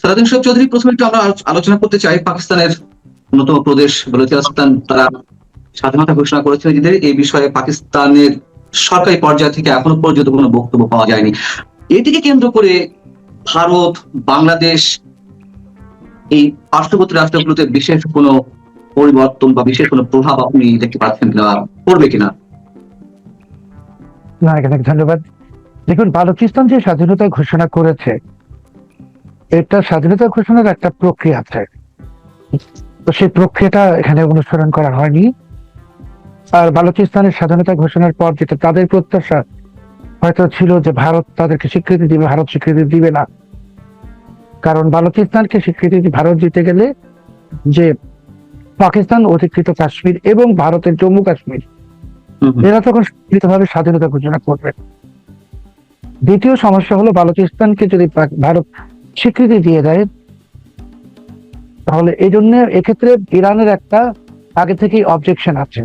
সালাউদ্দিন সাহেব চৌধুরী, প্রথমে একটু আমরা আলোচনা করতে চাই পাকিস্তানের অন্যতম প্রদেশ বালুচিস্তান। তারা স্বাধীনতা ঘোষণা করেছে নিজেদের। এই বিষয়ে পাকিস্তানের সরকারি পর্যায় থেকে এখনো পর্যন্ত কোনো বক্তব্য পাওয়া যায়নি। এটিকে কেন্দ্র করে ভারত, বাংলাদেশ, এই পার্শ্ববর্তী রাষ্ট্রগুলোতে বিশেষ কোনো পরিবর্তন বা বিশেষ কোনো প্রভাব আপনি দেখতে পাচ্ছেন কিনা, পড়বে কিনা? না, অনেক ধন্যবাদ। দেখুন, বালুচিস্তান যে স্বাধীনতা ঘোষণা করেছে, এটা স্বাধীনতা ঘোষণার একটা প্রক্রিয়া আছে। তো সেই প্রক্রিয়াটা এখানে অনুসরণ করা হয়নি। আর বালুচিস্তানের স্বাধীনতা ঘোষণার পর যেটা তাদের প্রত্যাশা হয়তো ছিল যে ভারত তাদেরকে স্বীকৃতি দিবে, ভারত স্বীকৃতি দিবে না। কারণ বালুচিস্তানকে স্বীকৃতি ভারত দিতে গেলে যে পাকিস্তান অধিকৃত কাশ্মীর এবং ভারতের জম্মু কাশ্মীর, এরা তখন সম্মিলিতভাবে স্বাধীনতা ঘোষণা করবে। দ্বিতীয় সমস্যা হলো, বালুচিস্তানকে যদি ভারত স্বীকৃতি দিয়ে দেয়, তাহলে এই জন্য এক্ষেত্রে ইরানের একটা আগে থেকেই অবজেকশন আছে।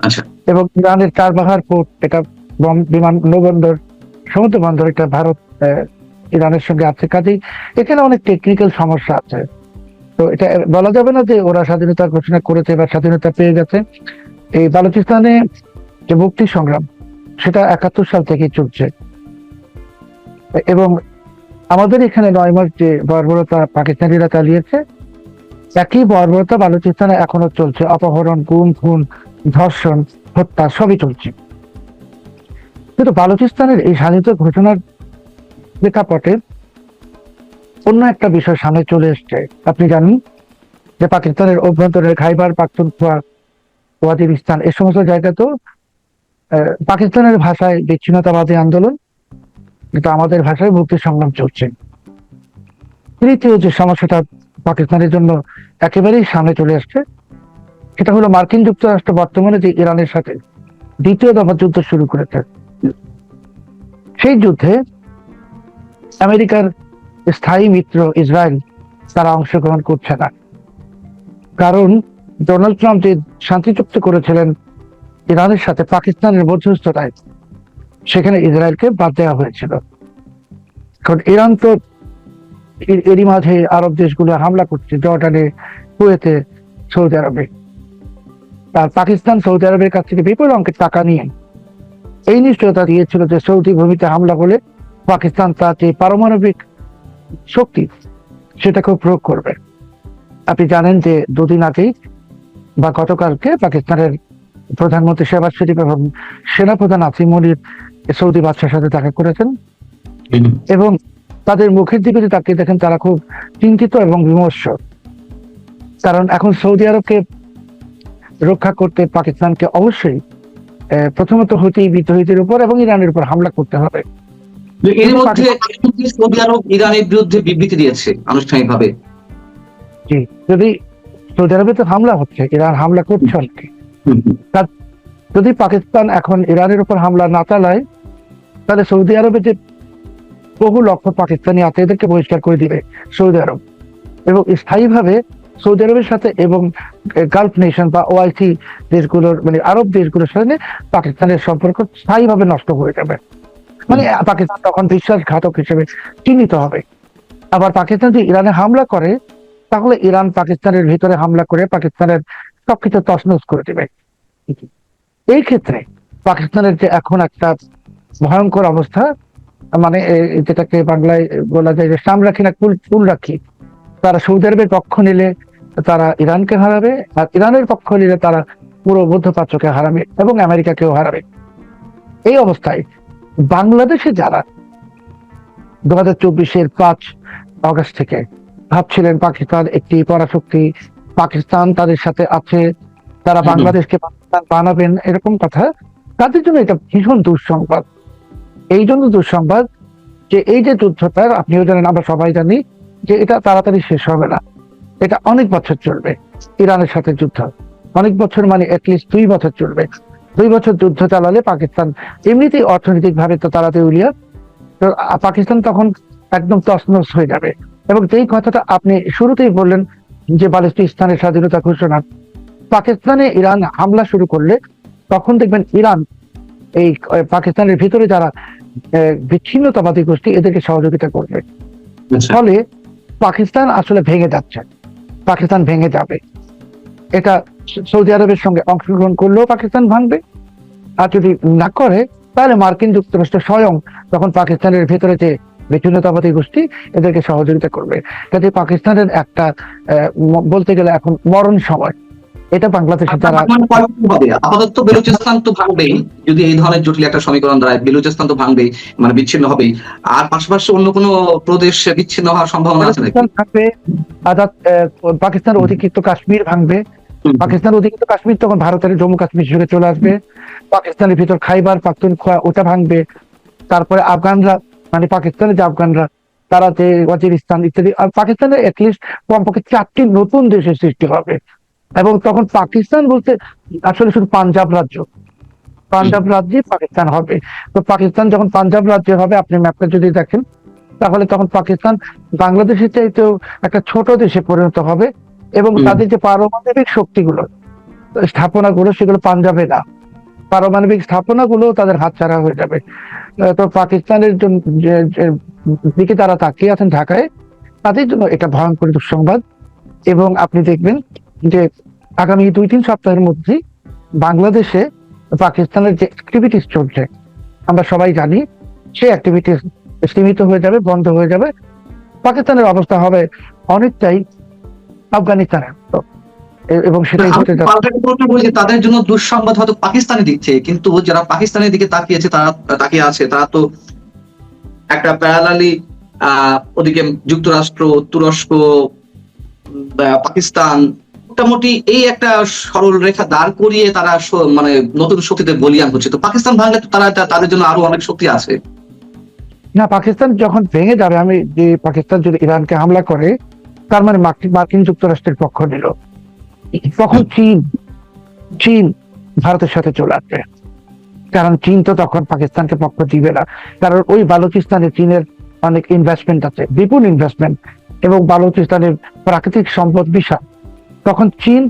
আচ্ছা। এবং ইরানের চারবাহার পোর্ট, এটা বিমান নৌবন্দর, সমুদ্র বন্দর, এটা ভারত ইরানের সঙ্গে আছে। কাজেই এখানে অনেক টেকনিক্যাল সমস্যা আছে। তো এটা বলা যাবে না যে ওরা স্বাধীনতা ঘোষণা করেছে বা স্বাধীনতা পেয়ে গেছে। এই বালুচিস্তানে যে মুক্তি সংগ্রাম, সেটা 71 সাল থেকেই চলছে। এবং আমাদের এখানে 9 মাস যে বর্বরতা পাকিস্তানিরা চালিয়েছে, একই বর্বরতা বালুচিস্তানে এখনো চলছে। অপহরণ, গুম, খুন, ধর্ষণ, হত্যা সবই চলছে। কিন্তু বালুচিস্তানের এই স্বাধীনতা ঘোষণার প্রেক্ষাপটে অন্য একটা বিষয় সামনে চলে এসছে। আপনি জানেন যে পাকিস্তানের অভ্যন্তরে খাইবার পাখতুনখোয়া, ওয়াজিরিস্তান, এই সমস্ত জায়গাতেও পাকিস্তানের ভাষায় বিচ্ছিন্নতাবাদী আন্দোলন, কিন্তু আমাদের ভাষায় মুক্তি সংগ্রাম চলছে। তৃতীয় যে সমস্যাটা পাকিস্তানের জন্য একেবারেই সামনে চলে আসছে, সেটা হলো মার্কিন যুক্তরাষ্ট্র বর্তমানে যে ইরানের সাথে দ্বিতীয় দফা যুদ্ধ শুরু করেছে, সেই যুদ্ধে আমেরিকার স্থায়ী মিত্র ইসরায়েল তারা অংশগ্রহণ করছে না। কারণ ডোনাল্ড ট্রাম্প যে শান্তি চুক্তি করেছিলেন ইরানের সাথে পাকিস্তানের মধ্যস্থতায়, সেখানে ইসরায়েলকে বাদ দেওয়া হয়েছিল। কারণ ইরান তো এরই মাঝে আরব দেশগুলো হামলা করছে, জর্ডানে, কুয়েতে, সৌদি আরবে। আর পাকিস্তান সৌদি আরবের কাছ থেকে বিপুল অঙ্কের টাকা নিয়ে এই নিশ্চয়তা দিয়েছিল যে সৌদি ভূমিতে হামলা হলে পাকিস্তান তার যে পারমাণবিক শক্তি, সেটাকেও প্রয়োগ করবে। আপনি জানেন যে দুদিন আগেই বা গতকালকে পাকিস্তানের প্রধানমন্ত্রী শেহবাজ শরীফ এবং সেনাপ্রধান আসিম মনির সৌদি বাদশার সাথে দেখা করেছেন। এবং তাদের মুখের দিকে যদি তাকিয়ে দেখেন, তারা খুব চিন্তিত এবং বিমর্ষ। কারণ এখন সৌদি আরবকে রক্ষা করতে পাকিস্তানকে অবশ্যই প্রথমত হুতি বিদ্রোহীদের উপর এবং ইরানের উপর হামলা করতে হবে। এর মধ্যে সৌদি আরব ইরানের বিরুদ্ধে বিবৃতি দিয়েছে আনুষ্ঠানিকভাবে। জি, যদি সৌদি আরবে তো হামলা হচ্ছে, ইরান হামলা করছে অনেকে। যদি পাকিস্তান এখন ইরানের উপর হামলা না চালায়, তাহলে সৌদি আরবে যে বহু লক্ষ পাকিস্তানি আছে, এদেরকে বহিষ্কার করে দিবে সৌদি আরব। এবং স্থায়ীভাবে সৌদি আরবের সাথে এবং গালফ নেশন বা ওআইসি দেশগুলোর, মানে আরব দেশগুলোর সাথে পাকিস্তানের সম্পর্ক স্থায়ীভাবে নষ্ট হয়ে যাবে। মানে পাকিস্তান তখন বিশ্বাসঘাতক হিসেবে চিহ্নিত হবে। আবার পাকিস্তান যদি ইরানে হামলা করে, তাহলে ইরান পাকিস্তানের ভিতরে হামলা করে পাকিস্তানের সবকিছু তছনছ করে দেবে। এই ক্ষেত্রে পাকিস্তানের যে এখন একটা ভয়ঙ্কর অবস্থা, মানে যেটাকে বাংলায় বলা যায় যে সাম রাখি না কুল রাখি, তারা সৌদি আরবের পক্ষ নিলে তারা ইরানকে হারাবে, আর ইরানের পক্ষ নিলে তারা পুরো মধ্যপ্রাচ্যকে হারাবে এবং আমেরিকাকেও হারাবে। এই অবস্থায় বাংলাদেশে যারা 2024-এর 5 অগস্ট থেকে ভাবছিলেন পাকিস্তান একটি পরাশক্তি, পাকিস্তান তাদের সাথে আছে, তারা বাংলাদেশকে পাকিস্তান বানাবেন, এরকম কথা, তাদের জন্য এটা ভীষণ দুঃসংবাদ। এই জন্য দুঃসংবাদ যে এই যে যুদ্ধটা, আপনিও জানেন, আমরা সবাই জানি যে এটা তাড়াতাড়ি শেষ হবে না। এটা অনেক বছর চলবে। ইরানের সাথে যুদ্ধ অনেক বছর, মানে অ্যাটলিস্ট 2 বছর চলবে। 2 বছর যুদ্ধ চালালে পাকিস্তান এমনিতেই অর্থনৈতিক ভাবে তো তাড়াতাড়ি উলিয়া, তো পাকিস্তান তখন একদম তছনছ হয়ে যাবে। এবং যেই কথাটা আপনি শুরুতেই বললেন যে বালুচিস্তানের স্বাধীনতা ঘোষণা, পাকিস্তানে ইরান হামলা শুরু করলে তখন দেখবেন ইরান এই পাকিস্তানের ভিতরে যারা বিচ্ছিন্নতাবাদী গোষ্ঠী, এদেরকে সহযোগিতা করবে। ফলে পাকিস্তান আসলে ভেঙে যাচ্ছে, পাকিস্তান ভেঙে যাবে। এটা সৌদি আরবের সঙ্গে অংশগ্রহণ করলেও পাকিস্তান ভাঙবে, আর যদি না করে তাহলে মার্কিন যুক্তরাষ্ট্র স্বয়ং তখন পাকিস্তানের ভেতরে যে বিচ্ছিন্নতাবাদী গোষ্ঠী এদেরকে সহযোগিতা করবে। কাজে পাকিস্তানের একটা বলতে গেলে এখন মরণ সময়। এটা বাংলাদেশের যারা হবে আপাতত বেলুচিস্তান তো ভাঙবেই, যদি এই ধরনের জটিল একটা সমীকরণ দাঁড়ায় বেলুচিস্তান তো ভাঙবেই, মানে বিচ্ছিন্ন হবেই। আর পাশাপাশি অন্য কোনো প্রদেশ বিচ্ছিন্ন হওয়ার সম্ভাবনা আছে নাকি? থাকবে, আজাদ পাকিস্তানের অধিকৃত কাশ্মীর ভাঙবে। পাকিস্তানের অধিকৃত কাশ্মীর তখন ভারতের জম্মু কাশ্মীর হিসেবে চলে আসবে। পাকিস্তানের ভিতর খাইবার পাখতুনখোয়া ওটা ভাঙবে। তারপরে আফগানরা, মানে পাকিস্তানের যে আফগানরা, তারা যে ওয়াজিরিস্তান ইত্যাদি, আর পাকিস্তানের এটলিস্ট কমপক্ষে 4টি নতুন দেশের সৃষ্টি হবে। এবং তখন পাকিস্তান বলতে আসলে শুধু পাঞ্জাব রাজ্য, পাঞ্জাব রাজ্যে পাকিস্তান হবে। তো পাকিস্তান যখন পাঞ্জাব রাজ্য হবে, আপনি ম্যাপটা যদি দেখেন, তাহলে তখন পাকিস্তান বাংলাদেশের চাইতেও একটা ছোট দেশে পরিণত হবে। এবং তাদের যে পারমাণবিক শক্তিগুলো, স্থাপনাগুলো, সেগুলো পাঞ্জাবে না, পারমাণবিক স্থাপনাগুলো তাদের হাতছাড়া হয়ে যাবে। তো পাকিস্তানের দিকে তারা তাকিয়ে আছেন ঢাকায়, তাদের জন্য এটা ভয়ঙ্কর দুঃসংবাদ। এবং আপনি দেখবেন যে আগামী 2-3 সপ্তাহের মধ্যে বাংলাদেশে পাকিস্তানের যে অ্যাক্টিভিটিস চলছে আমরা সবাই জানি, সেই অ্যাক্টিভিটিস সীমিত হয়ে যাবে, বন্ধ হয়ে যাবে। পাকিস্তানের অবস্থা হবে অনেকটাই আফগানিস্তানের মতো, এবং সেটাই হতে যাচ্ছে। তাদের জন্য দুঃসংবাদ হয়তো পাকিস্তানি দিক থেকে, কিন্তু যারা পাকিস্তানের দিকে তাকিয়েছে, তারা তাকিয়ে আছে, তারা তো একটা প্যারালালি ওদিকে যুক্তরাষ্ট্র, তুরস্ক, পাকিস্তান, মোটামুটি এই একটা সরল রেখা দাঁড় করিয়ে তারা মানে নতুন শক্তিতে বলিয়ান হচ্ছে। তো পাকিস্তান ভাঙলে তো তারা তাদের জন্য আরো অনেক শক্তি আছে না। পাকিস্তান যখন ভেঙে যাবে, আমি যে পাকিস্তান যদি ইরানকে হামলা করে, তার মানে মার্কিন যুক্তরাষ্ট্রের পক্ষ নিল, তখন চীন ভারতের সাথে চলে আসবে। কারণ চীন তো তখন পাকিস্তানকে পক্ষ দিবে না, কারণ ওই বালুচিস্তানে চীনের অনেক ইনভেস্টমেন্ট আছে, বিপুল ইনভেস্টমেন্ট, এবং বালুচিস্তানের প্রাকৃতিক সম্পদ বিশাল। তখন চীন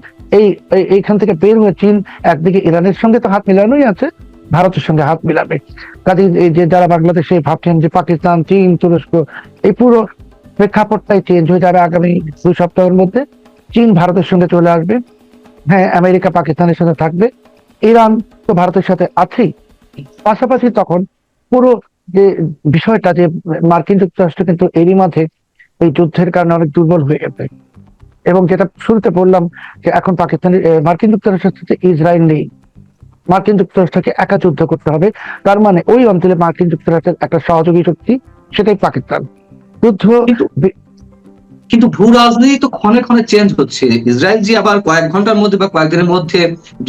এইখান থেকে বের হয়ে চীন একদিকে ইরানের সঙ্গে তো হাত মিলানোই আছে, ভারতের সঙ্গে হাত মিলাবে। কাজে এই যে যারা বাংলাদেশে ভাবছেন যে পাকিস্তান, চীন, তুরস্ক, এই পুরো প্রেক্ষাপটটাই চেঞ্জ হয়ে যাবে আগামী 2 সপ্তাহের মধ্যে। চীন ভারতের সঙ্গে চলে আসবে, হ্যাঁ, আমেরিকা পাকিস্তানের সাথে থাকবে, ইরান তো ভারতের সাথে আছেই। পাশাপাশি তখন পুরো যে বিষয়টা, যে মার্কিন যুক্তরাষ্ট্র কিন্তু এরই মাঝে এই যুদ্ধের কারণে অনেক দুর্বল হয়ে গেছে। এবং যেটা শুরুতে বললাম যে এখন পাকিস্তানের মার্কিন যুক্তরাষ্ট্রের সাথে ইসরায়েল নেই, মার্কিন যুক্তরাষ্ট্রকে একা যুদ্ধ করতে হবে। তার মানে ওই অঞ্চলে মার্কিন যুক্তরাষ্ট্রের একটা সহযোগী শক্তি, সেটাই পাকিস্তান। যুদ্ধ কিন্তু ভূ রাজনীতি তো ক্ষণে ক্ষণে চেঞ্জ হচ্ছে। ইসরায়েল যে আবার কয়েক ঘন্টার মধ্যে বা কয়েকদিনের মধ্যে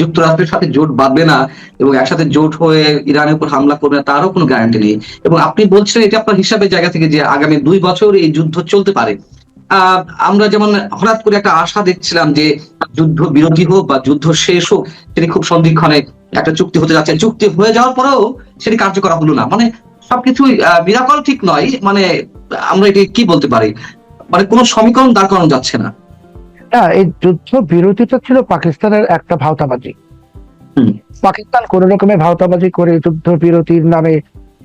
যুক্তরাষ্ট্রের সাথে জোট বাঁধবে না এবং একসাথে জোট হয়ে ইরানের উপর হামলা করবে না, তারও কোনো গ্যারান্টি নেই। এবং আপনি বলছেন এটা আপনার হিসাবের জায়গা থেকে যে আগামী 2 বছর এই যুদ্ধ চলতে পারে। আমরা যেমন হঠাৎ করে একটা আশা দেখছিলাম যে যুদ্ধ বিরতি হোক বা যুদ্ধ শেষ হোক, সেটি খুব সন্ধিক্ষণে একটা চুক্তি হতে যাচ্ছে, চুক্তি হয়ে যাওয়ার পরেও সেটি কার্যকর হলো না। মানে সবকিছুই মিরাকল ঠিক নয়, মানে আমরা এটি কি বলতে পারি, মানে কোন সমীকরণ দাঁড় করানো যাচ্ছে না। এই যুদ্ধ বিরতিটা ছিল পাকিস্তানের একটা ভাওতাবাজি। পাকিস্তান কোন রকমের ভাওতাবাজি করে যুদ্ধ বিরতির নামে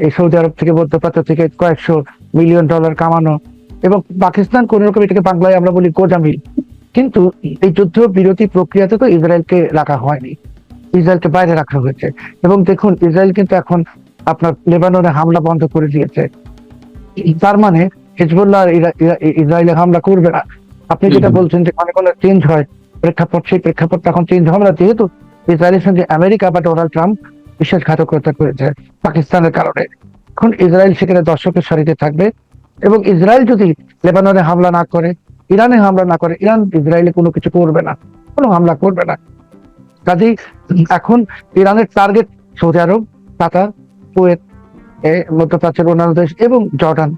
এই সৌদি আরব থেকে, মধ্যপ্রাচ্য থেকে কয়েকশো মিলিয়ন ডলার কামানো, এবং পাকিস্তান কোন রকম, এটাকে বাংলায় আমরা বলি গোজামিল। কিন্তু এই যুদ্ধ বিরতি প্রক্রিয়াতে তো ইসরায়েলকে রাখা হয়নি, ইসরায়েলকে বাইরে রাখা হয়েছে। এবং দেখুন, ইসরায়েল কিন্তু এখন আপনার লেবাননে হামলা বন্ধ করে দিয়েছে। তার মানে হিজবুল্লাহ ইসরায়েলে হামলা করবে না। আপনি যেটা বলছেন যে অনেক অনেক চেঞ্জ হয় প্রেক্ষাপট, সেই প্রেক্ষাপটটা এখন চেঞ্জ হবে না, যেহেতু ইসরায়েলের সঙ্গে আমেরিকা বা ডোনাল্ড ট্রাম্প বিশ্বাসঘাতকতা করেছে পাকিস্তানের কারণে। এখন ইসরায়েল সেখানে দর্শকের সারিতে থাকবে। এবং ইসরায়েল যদি লেবাননে হামলা না করে, ইরানে হামলা না করে, ইরান ইসরায়েলে কোনো কিছু করবে না, কোনো হামলা করবে না। কাজেই এখন ইরানের টার্গেট সৌদি আরব, কাতার, কুয়েত, মধ্যপ্রাচ্যের অন্যান্য দেশ এবং জর্ডান,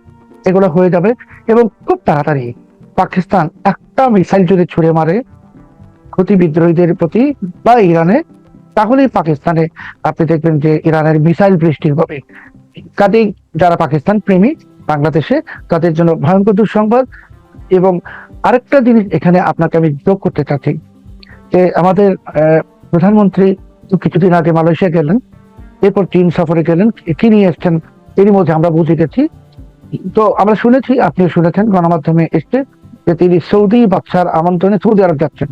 এগুলো হয়ে যাবে। এবং খুব তাড়াতাড়ি পাকিস্তান একটা মিসাইল যদি ছুড়ে মারে হুতি বিদ্রোহীদের প্রতি বা ইরানে, তাহলেই পাকিস্তানে আপনি দেখবেন যে ইরানের মিসাইল বৃষ্টি হবে। কাজেই যারা পাকিস্তান প্রেমী বাংলাদেশে, তাদের জন্য ভয়ঙ্কর দুঃসংবাদ। এবং আরেকটা জিনিস এখানে আপনাকে আমি যোগ করতে চাচ্ছি, যে আমাদের প্রধানমন্ত্রী কিছুদিন আগে মালয়েশিয়া গেলেন, এরপর চীন সফরে গেলেন, কি নিয়ে এসছেন এরই মধ্যে আমরা বুঝে গেছি। তো আমরা শুনেছি, আপনিও শুনেছেন, গণমাধ্যমে এসছে যে তিনি সৌদি বাদশার আমন্ত্রণে সৌদি আরব যাচ্ছেন।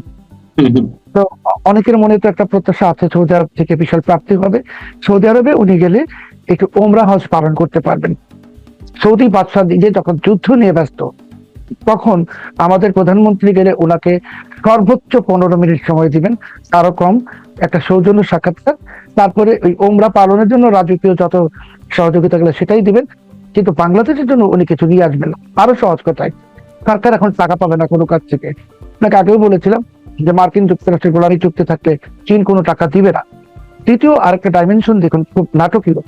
হুম, হুম। তো অনেকের মনে তো একটা প্রত্যাশা আছে সৌদি আরব থেকে বিশাল প্রাপ্তি হবে। সৌদি আরবে উনি গেলে একটু ওমরা হজ পালন করতে পারবেন। সৌদি বাদশাহ নিজে যখন যুদ্ধ নিয়ে ব্যস্ত, তখন আমাদের প্রধানমন্ত্রী গেলে ওনাকে সর্বোচ্চ 15 মিনিট সময় দিবেন, তারও কম, একটা সৌজন্য সাক্ষাৎকার। তারপরে ওই ওমরা পালনের জন্য রাজকীয় যত সহযোগিতা গেলে সেটাই দিবেন, কিন্তু বাংলাদেশের জন্য উনি কিছু নিয়ে আসবেন না। আরো সহজ কথায়, সরকার এখন টাকা পাবে না কোনো কাছ থেকে। আপনাকে আগেও বলেছিলাম যে মার্কিন যুক্তরাষ্ট্রের গোলামি চুক্তি থাকলে চীন কোনো টাকা দিবে না। তৃতীয় আরেকটা ডাইমেনশন দেখুন, খুব নাটকীয়,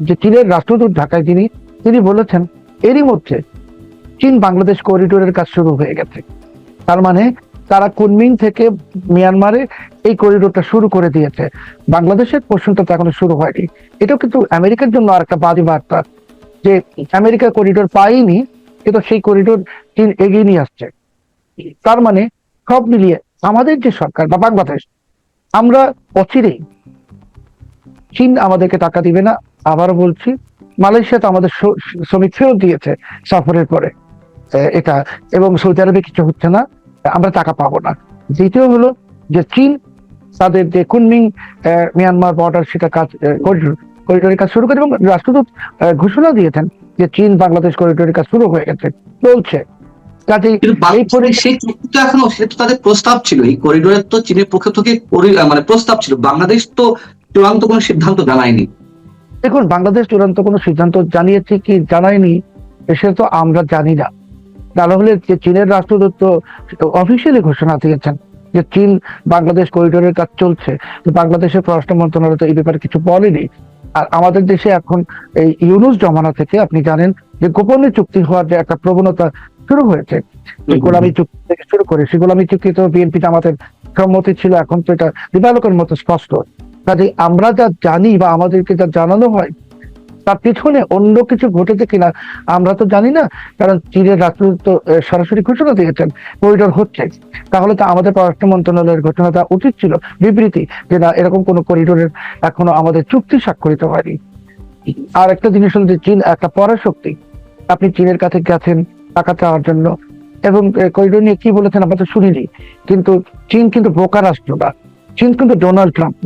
যে চীনের রাষ্ট্রদূত ঢাকায় তিনি বলেছেন এরই মধ্যে চীন বাংলাদেশ করিডোরের কাজ শুরু হয়ে গেছে। তার মানে তারা কুনমিং থেকে মিয়ানমারে এই করিডোরটা শুরু করে দিয়েছে। বাংলাদেশের পোর্শনটা তো এখনো শুরু হয়নি। এটাও কিন্তু আমেরিকার জন্য আর একটা বাজে বার্তা, যে আমেরিকা করিডোর পায়নি, কিন্তু সেই করিডোর চীন এগিয়ে নিয়ে আসছে। তার মানে সব মিলিয়ে আমাদের যে সরকার বা বাংলাদেশ, আমরা অচিরেই, চীন আমাদেরকে টাকা দিবে না, আবারও বলছি। মালয়েশিয়া তো আমাদের শ্রমিক ফেরত দিয়েছে সফরের পরে, এটা, এবং সৌদি আরবে কিছু হচ্ছে না, আমরা টাকা পাবো না। দ্বিতীয় হলো যে চীন তাদের যে কুনমিং মিয়ানমার বর্ডার, সেটা কাজ করিডোরের কাজ শুরু করে, এবং রাষ্ট্রদূত ঘোষণা দিয়েছেন যে চীন বাংলাদেশ করিডোরের কাজ শুরু হয়ে গেছে, চলছে। কাজেই কিন্তু এই সেই চুক্তি তো এখনো, সে তো তাদের প্রস্তাব ছিল, এই করিডোরের তো চীনের পক্ষ থেকে মানে প্রস্তাব ছিল, বাংলাদেশ তো চূড়ান্ত কোনো সিদ্ধান্ত জানায়নি। দেখুন, বাংলাদেশ চূড়ান্ত কোনো সিদ্ধান্ত জানিয়েছে কি জানায়নি সে তো আমরা জানি না। তাহলে যে চীনের রাষ্ট্রদূত অফিসিয়ালি ঘোষণা দিয়েছেন যে চীন বাংলাদেশ করিডোরের কাজ চলছে, বাংলাদেশের পররাষ্ট্র মন্ত্রণালয় তো এই ব্যাপারে কিছু বলেনি। আর আমাদের দেশে এখন এই ইউনুস জমানা থেকে আপনি জানেন যে গোপনে চুক্তি হওয়ার যে একটা প্রবণতা শুরু হয়েছে, গোলামী চুক্তি থেকে শুরু করে, সেই গোলামী চুক্তি তো বিএনপি আমাদের সম্মতি ছিল, এখন তো এটা দিবালোকের মতো স্পষ্ট। কাজে আমরা যা জানি বা আমাদেরকে যা জানানো হয়, তার পিছনে অন্য কিছু ঘটেছে কিনা আমরা তো জানি না, কারণ চীনের রাষ্ট্রদূত তো সরাসরি ঘোষণা দিয়েছেন করিডোর হচ্ছে। তাহলে তো আমাদের পররাষ্ট্র মন্ত্রণালয়ের ঘোষণা দেওয়া উচিত ছিল, বিবৃতি, যে না, এরকম কোন করিডোরের এখনো আমাদের চুক্তি স্বাক্ষরিত হয়নি। আর একটা জিনিস হল যে চীন একটা পরাশক্তি। আপনি চীনের কাছে গেছেন টাকা চাওয়ার জন্য, এবং করিডোর নিয়ে কি বলেছেন আমরা তো শুনিনি, কিন্তু চীন কিন্তু বোকা রাষ্ট্র না, চীন কিন্তু ডোনাল্ড ট্রাম্প।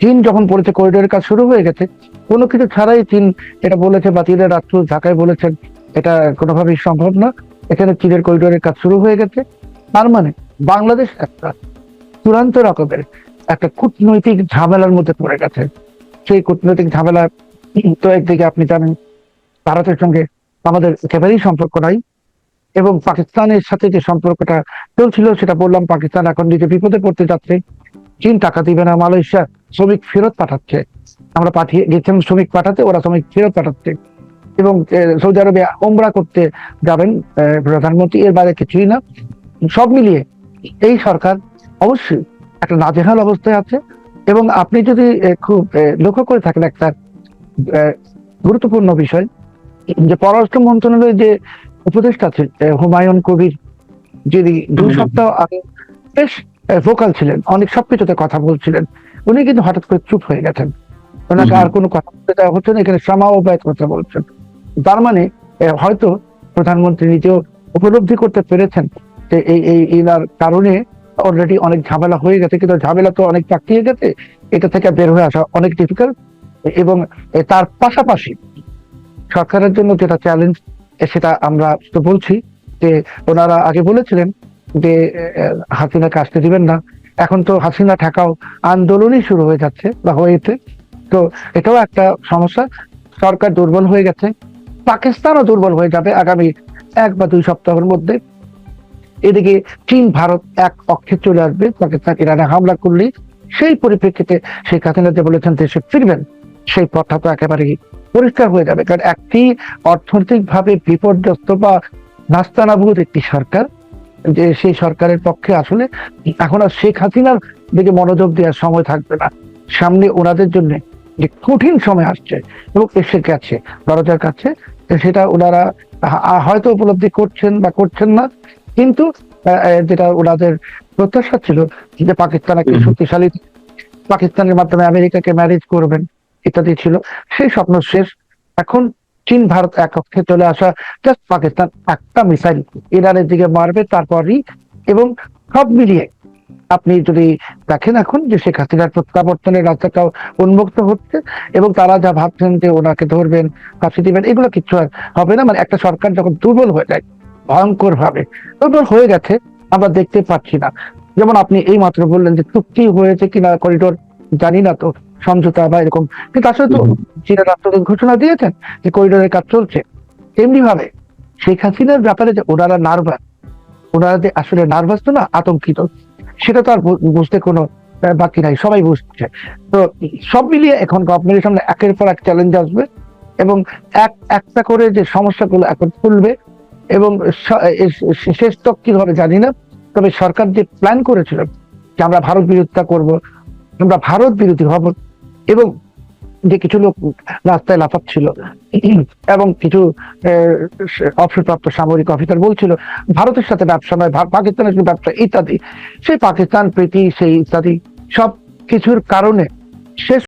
চীন যখন বলেছে করিডোরের কাজ শুরু হয়ে গেছে, কোনো কিছু ছাড়াই চীন এটা বলেছে, বা চীনের রাষ্ট্র ঢাকায় বলেছেন এটা কোনোভাবেই সম্ভব না, এখানে চীনের করিডোরের কাজ শুরু হয়ে গেছে। তার মানে বাংলাদেশ একটা চূড়ান্ত রকমের একটা কূটনৈতিক ঝামেলার মধ্যে পড়ে গেছে। সেই কূটনৈতিক ঝামেলা তো একদিকে আপনি জানেন ভারতের সঙ্গে আমাদের একেবারেই সম্পর্ক নাই, এবং পাকিস্তানের সাথে যে সম্পর্কটা চলছিল সেটা বললাম, পাকিস্তান এখন নিজে বিপদে পড়তে যাচ্ছে। চীন টাকা দিবে না, মালয়েশিয়া শ্রমিক ফেরত পাঠাচ্ছে, আমরা পাঠিয়ে গেছিলাম শ্রমিক পাঠাতে, ওরা শ্রমিক ফেরত পাঠাচ্ছে। এবং সৌদি আরবে ওমরা করতে যাবেন প্রধানমন্ত্রী, এর বাইরে কিছুই না। সব মিলিয়ে এই সরকার অবশ্যই একটা নাজেহাল অবস্থায় আছে। এবং আপনি যদি খুব লক্ষ্য করে থাকেন একটা গুরুত্বপূর্ণ বিষয়, যে পররাষ্ট্র মন্ত্রণালয়ের যে উপদেষ্টা আছে হুমায়ুন কবির, যিনি 2 সপ্তাহ আগে বেশ ভোকাল ছিলেন, অনেক সবকিছুতে কথা বলছিলেন, উনি কিন্তু হঠাৎ করে চুপ হয়ে গেছেন। ওনাকে আর কোনো কথা বলতে দেওয়া হচ্ছে না, এখানে সমাবেত কথা বলছেন। তার মানে হয়তো প্রধানমন্ত্রী নিজেও উপলব্ধি করতে পেরেছেন যে এনার কারণে অলরেডি অনেক ঝামেলা হয়ে গেছে, কিন্তু ঝামেলা তো অনেক পাকিয়ে গেছে, এটা থেকে বের হয়ে আসা অনেক ডিফিকাল্ট। এবং তার পাশাপাশি সরকারের জন্য যেটা চ্যালেঞ্জ, সেটা আমরা তো বলছি যে ওনারা আগে বলেছিলেন যে হাসিনাকে আসতে দিবেন না, এখন তো হাসিনা ঠেকাও আন্দোলনই শুরু হয়ে যাচ্ছে বা হয়েছে। তো এটাও একটা সমস্যা, সরকার দুর্বল হয়ে গেছে, পাকিস্তানও দুর্বল হয়ে যাবে আগামী 1 বা 2 সপ্তাহের মধ্যে। এদিকে চীন ভারত এক অক্ষে চলে আসবে, পাকিস্তান ইরানে হামলা করলেই সেই পরিপ্রেক্ষিতে শেখ হাসিনা যে বলেছেন দেশে ফিরবেন, সেই পথটা তো একেবারেই পরিষ্কার হয়ে যাবে। কারণ একটি অর্থনৈতিক ভাবে বিপর্যস্ত বা নাস্তানাবুদ একটি সরকার, যে সেই সরকারের পক্ষে আসলে এখন আর শেখ হাসিনার দিকে মনোযোগ দেওয়ার সময় থাকবে না। সামনে ওনাদের জন্য যে কঠিন সময় আসছে এবং এসে গেছে দরজার কাছে, সেটা ওনারা হয়তো উপলব্ধি করছেন বা করছেন না, কিন্তু যেটা ওনাদের প্রত্যাশা ছিল যে পাকিস্তান একটি শক্তিশালী, পাকিস্তানের মাধ্যমে আমেরিকাকে ম্যানেজ করবেন ইত্যাদি ছিল, সেই স্বপ্ন শেষ। এখন চীন ভারত এক কক্ষে চলে আসা, জাস্ট পাকিস্তান একটা মিসাইল ইরানের দিকে মারবে তারপরই। এবং সব মিলিয়ে আপনি যদি দেখেন এখন যে শেখ হাসিনার প্রত্যাবর্তনের রাস্তাটাও উন্মুক্ত হচ্ছে, এবং তারা যা ভাবছেন যে ওনাকে ধরবেন, ফাঁসি দিবেন, এগুলো কিছু আর হবে না। মানে একটা সরকার যখন দুর্বল হয়ে যায় ভয়ঙ্কর ভাবে, দুর্বল হয়ে গেছে, আমরা দেখতে পাচ্ছি না। যেমন আপনি এই মাত্র বললেন যে চুক্তি হয়েছে কিনা করিডোর, জানি না তো, সমঝোতা বা এরকম, কিন্তু আসলে তো চীনা রাষ্ট্রদূত ঘোষণা দিয়েছেন যে করিডোরের কাজ চলছে। তেমনি ভাবে শেখ হাসিনার ব্যাপারে যে ওনারা নার্ভাস, ওনারা যে আসলে নার্ভাস তো না, আতঙ্কিত, সেটা তো আর বুঝতে কোনো বাকি নাই, সবাই বুঝছে। তো সব মিলিয়ে এখন গভর্নমেন্টের সামনে একের পর এক চ্যালেঞ্জ আসবে, এবং একটা করে যে সমস্যাগুলো এখন তুলবে, এবং শেষ তক কি হবে জানি না। তবে সরকার যে প্ল্যান করেছিল যে আমরা ভারত বিরোধিতা করব, আমরা ভারত বিরোধী হব, এবং যে কিছু লোক রাস্তায় লাফাচ্ছিল এবং কিছু অবসরপ্রাপ্ত সামরিক অফিসার বলছিল ভারতের সাথে ব্যবসা নয়, পাকিস্তানের সাথে ব্যবসা ইত্যাদি, সেই পাকিস্তান প্রীতি, সেই ইত্যাদি সব কিছুর কারণে শেষ